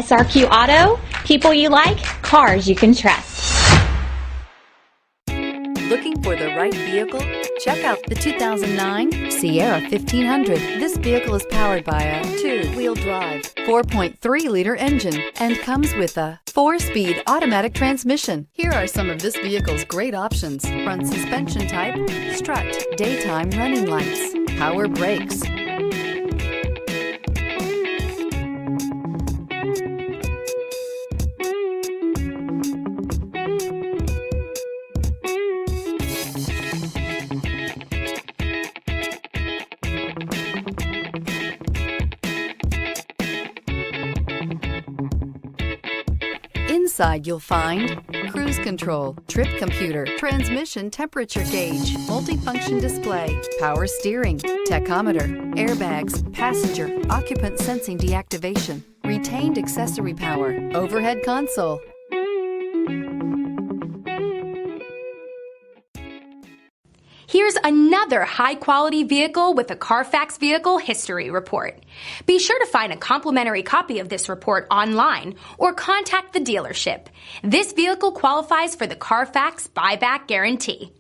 SRQ Auto, people you like, cars you can trust. Looking for the right vehicle? Check out the 2009 Sierra 1500. This vehicle is powered by a 2-wheel drive, 4.3-liter engine, and comes with a 4-speed automatic transmission. Here are some of this vehicle's great options: front suspension type, strut, daytime running lights, power brakes, Inside you'll find cruise control, trip computer, transmission temperature gauge, multifunction display, power steering, tachometer, airbags, passenger, occupant sensing deactivation, retained accessory power, overhead console. Here's another high-quality vehicle with a Carfax Vehicle History Report. Be sure to find a complimentary copy of this report online or contact the dealership. This vehicle qualifies for the Carfax Buyback Guarantee.